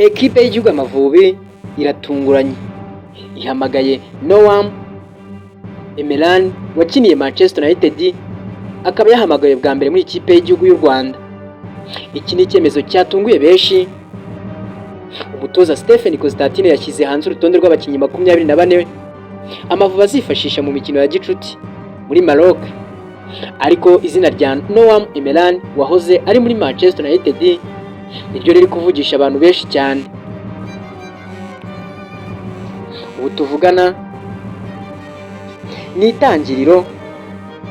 Ekipe y'igihugu Amavubi iratunguranye, ihamagaye Noam Emeran wakiniye Manchester United, akaba yahamagaye bwa mbere muri ikipe y'igihugu y'u Rwanda. Iki ni icyemezo cyatunguye benshi. Umutoza Stephen Constantine yashyize hanze urutonde rw'abakinnyi 24 Amavubi azifashisha mu mikino ya gicuti muri Maroc, ariko izina rya Noam Emeran wahoze ari muri Manchester United niryo riri kuvugisha abantu benshi cyane. Ubu tuvugana ni itangiriro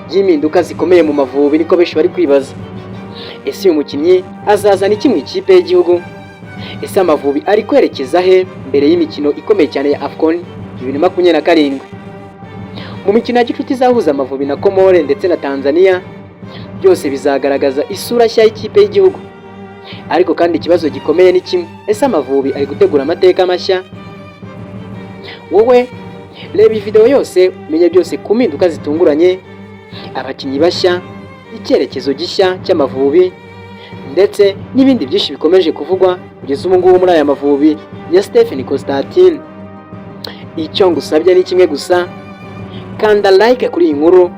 ry'impinduka zikomeye mu Mavubi, niko benshi bari kwibaza. Ese uyu mukinnyi azazana iki mu ikipe y'igihugu? Ese Amavubi ari kwerekeza he mbere y'imikino ikomeye cyane ya AFCON 2027? Mu mikino ya gicuti izahuza Amavubi na Komore ndetse na Tanzania, byose bizagaragaza isura nshya y'ikipe y'igihugu. Ariko kandi ikibazo gikomeye ni kimwe: ese Amavubi ari gutegura amateka mashya? Wowe reba iyi video yose umenye byose ku mpinduka zitunguranye, abakinnyi bashya, icyerekezo gishya cy'Amavubi ndetse n'ibindi byinshi bikomeje kuvugwa kugeza ubu ngubu muri aya Mavubi ya Stephen Constantine. Icyo ngusabye ni kimwe gusa: kanda like kuri iyi nkuru,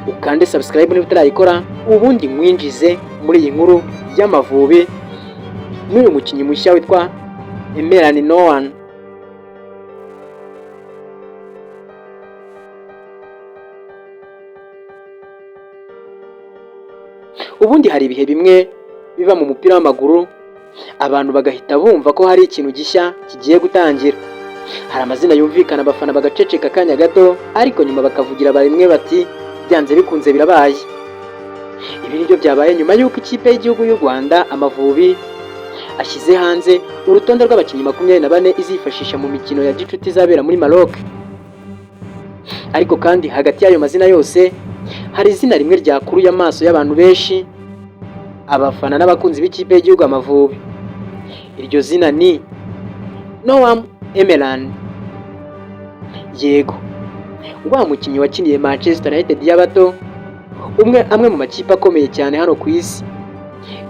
ukande subscribe niba utarayikora, ubundi mwinjize muri iyi nkuru y'Amavubi n'uyu mukinnyi mushya witwa Emeran Noam. Ubundi hari ibihe bimwe biba mu mupira w'amaguru abantu bagahita bumva ko hari ikintu gishya kigiye gutangira. Hari amazina yumvikana, abafana bagaceceka akanya gato, ariko nyuma bakavugira barimwe bati byanze bikunze birabaye. Ibi nibyo byabaye nyuma y'uko ikipe y'igihugu y'u Rwanda Amavubi ashyize hanze urutonde rw'abakinnyi 24 izifashisha mu mikino ya gicuti izabera muri Maroc. Ariko kandi hagati y'ayo mazina yose hari izina rimwe ryakuruye amaso y'abantu benshi, abafana n'abakunzi b'ikipe y'igihugu Amavubi. Iryo zina ni Noam Emeran. Yego, wa mukinnyi wakiniye Manchester United y'abato, amwe mu makipe akomeye cyane hano ku isi.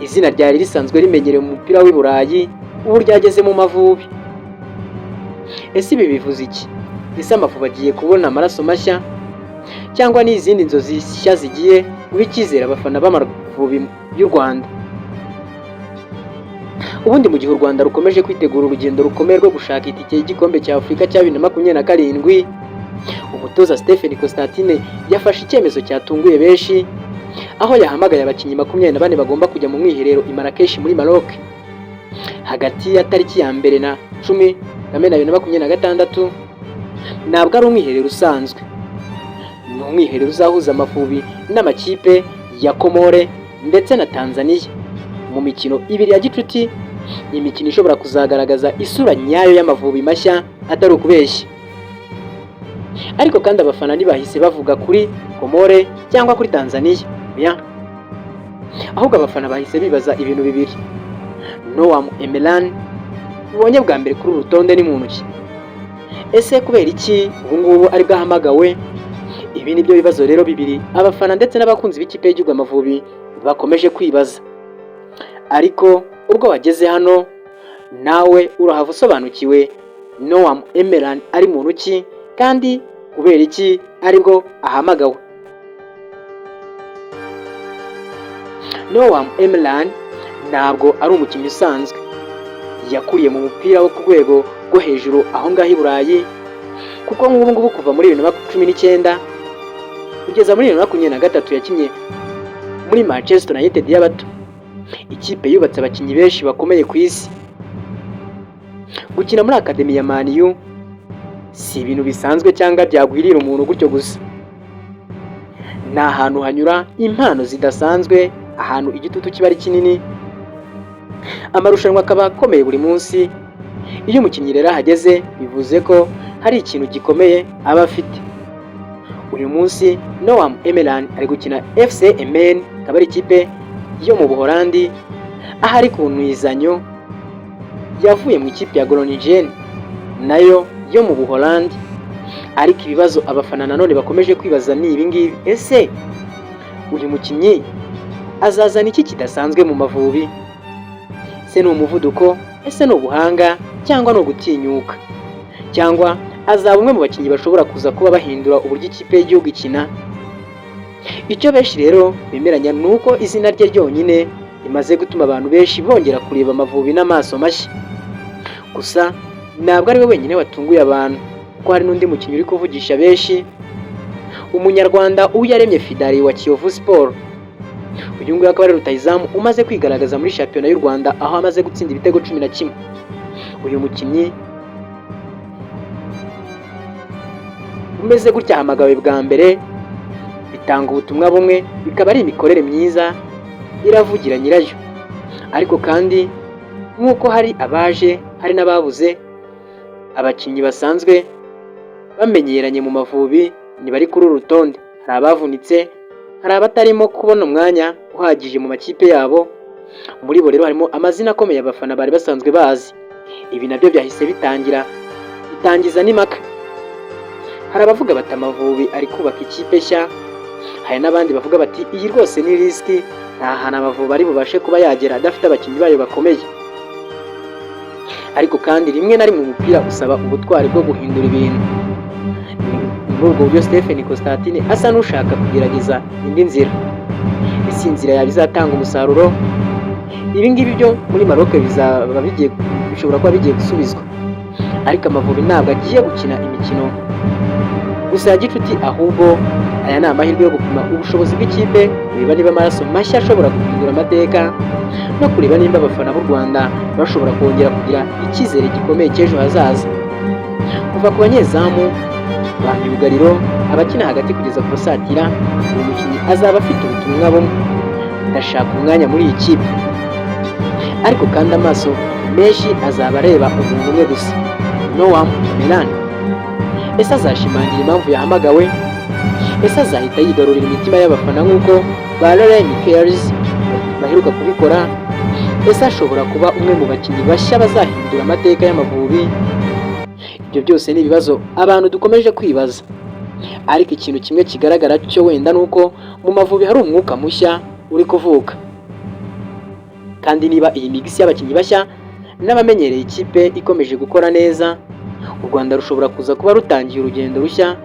Izina ryari risanzwe rimenyerewe mu mupira w'i Burayi, ubu ryageze mu Mavubi. Ese ibi bivuze iki? Ese Amavubi agiye kubona amaraso mashya, cyangwa ni izindi nzozi nshya zigiye guha icyizere abafana b'Amavubi y'u Rwanda? Ubundi mu gihe u Rwanda rukomeje kwitegura urugendo rukomeye rwo gushaka itike y'igikombe cya Afurika cya 2027, umutoza Stephen Constantine yafashe icyemezo cyatunguye benshi, aho yahamagaye abakinnyi 24 bagomba kujya mu mwiherero i Marrakesh muri Maroc hagati ya tariki ya 2 na 10 Kamena 2026. Ntabwo ari umwiherero usanzwe, ni umwiherero uzahuza Amavubi n'amakipe ya Komore ndetse na Tanzania mu mikino ibiri ya gicuti, imikino ishobora kuzagaragaza isura nyayo y'Amavubi mashya atari ukubeshya. Ariko kandi abafana ntibahise bavuga kuri Komore cyangwa kuri Tanzania, ahubwo abafana bahise bibaza ibintu bibiri: Noam Emeran ubonye bwa mbere kuri urutonde ni muntu ki? Ese kubera iki ubu ngubu ari bwahamagawe? Ibi nibyo bibazo rero bibiri abafana ndetse n'abakunzi b'ikipe y'igihugu Amavubi bakomeje kwibaza. Ariko ubwo wageze hano nawe urahava usobanukiwe Noam Emeran ari muntu ki, kandi kubera iki aribwo ahamagawe. Noam Emeran ntabwo ari umukinnyi usanzwe, yakuriye mu mupira wo ku rwego rwo hejuru aho ngaho i Burayi, kuko nk'ubu ngubu kuva muri 2019 kugeza muri 2023 yakinnye muri Manchester United y'abato, ikipe yubatse abakinnyi benshi bakomeye ku isi. Gukina muri akademi ya Man U si ibintu bisanzwe cyangwa byagwirira umuntu gutyo gusa. Ni ahantu hanyura impano zidasanzwe, ahantu igitutu kiba ari kinini, amarushanwa akaba akomeye buri munsi. Iyo umukinnyi rero ahageze bivuze ko hari ikintu gikomeye aba afite. Uyu munsi Noam Emeran ari gukina FC Emmen, akaba ari ikipe yo mu Buholandi, aho ari ku ntwizanyo yavuye mu ikipe ya Groningen nayo yo mu Buholandi. Ariko ibibazo abafana nanone bakomeje kwibaza ni ibi ngibi: ese uyu mukinnyi azazana iki kidasanzwe mu Mavubi? Se ni umuvuduko, ese ni ubuhanga cyangwa ni ugutinyuka, cyangwa azaba umwe mu bakinnyi bashobora kuza kuba bahindura uburyo ikipe y'igihugu ikina? Icyo benshi rero bemeranya ni uko izina rye ryonyine rimaze gutuma abantu benshi bongera kureba Amavubi n'amaso mashya. Gusa ntabwo ari we wenyine watunguye abantu, kuko hari n'undi mukinnyi uri kuvugisha benshi, umunyarwanda Uyaremye Fidari wa Kiyovu Sport. Uyu nguyu akaba ari rutahizamu umaze kwigaragaza muri shampiyona y'u Rwanda, aho amaze gutsinda ibitego 11. Uyu mukinnyi umeze gutya ahamagawe bwa mbere, bitanga ubutumwa bumwe, bikaba ari imikorere myiza iravugira nyirayo. Ariko kandi nk'uko hari abaje hari n'ababuze, abakinnyi basanzwe bamenyeranye mu Mavubi ntibari kuri uru rutonde. Hari abavunitse, hari abatarimo kubona umwanya uhagije mu makipe yabo. Muri bo rero harimo amazina akomeye abafana bari basanzwe bazi. Ibi nabyo byahise bitangiza n'impaka. Hari abavuga bati Amavubi ari kubaka ikipe nshya, hari n'abandi bavuga bati iyi rwose ni risiki, nta hantu Amavubi ari bubashe kuba yagera adafite abakinnyi bayo bakomeye. Ariko kandi rimwe na rimwe umupira usaba ubutwari bwo guhindura ibintu. Muri ubwo buryo Stephen Constantine asa n'ushaka kugerageza indi nzira. Isi nzira yaba izatanga umusaruro? Ibi ngibi byo muri Maroc bishobora kuba bigiye gusubizwa. Ariko Amavubi ntabwo agiye gukina imikino gusa ya gicuti, ahubwo aya ni amahirwe yo gupima ubushobozi bw'ikipe, kureba niba amaraso mashya ashobora guhindura amateka, no kureba nimba abafana b'u Rwanda bashobora kongera kugira icyizere gikomeye cy'ejo hazaza. Kuva ku banyezamu ba myugariro, abakina hagati kugeza ku basatira, uyu mukinnyi azaba afite ubutumwa bumwe: ndashaka umwanya muri iyi kipe. Ariko kandi amaso menshi azaba areba umuntu umwe gusa, Noam Melan. Ese azashimangira impamvu yahamagawe? Ese azahita yigarurira imitima y'abafana nk'uko ba Laurent Michels baheruka kubikora? Ese ashobora kuba umwe mu bakinnyi bashya bazahindura amateka y'Amavubi? Ibyo byose ni ibibazo abantu dukomeje kwibaza. Ariko ikintu kimwe kigaragara cyo wenda ni uko mu Mavubi hari umwuka mushya uri kuvuka. Kandi niba iyi migisi y'abakinnyi bashya n'abamenyereye ikipe ikomeje gukora neza, u Rwanda rushobora kuza kuba rutangiye urugendo rushya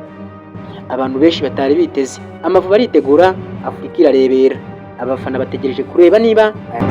abantu benshi batari biteze. Amavubi aritegura, Afurika irarebera. Abafana bategereje kureba niba aya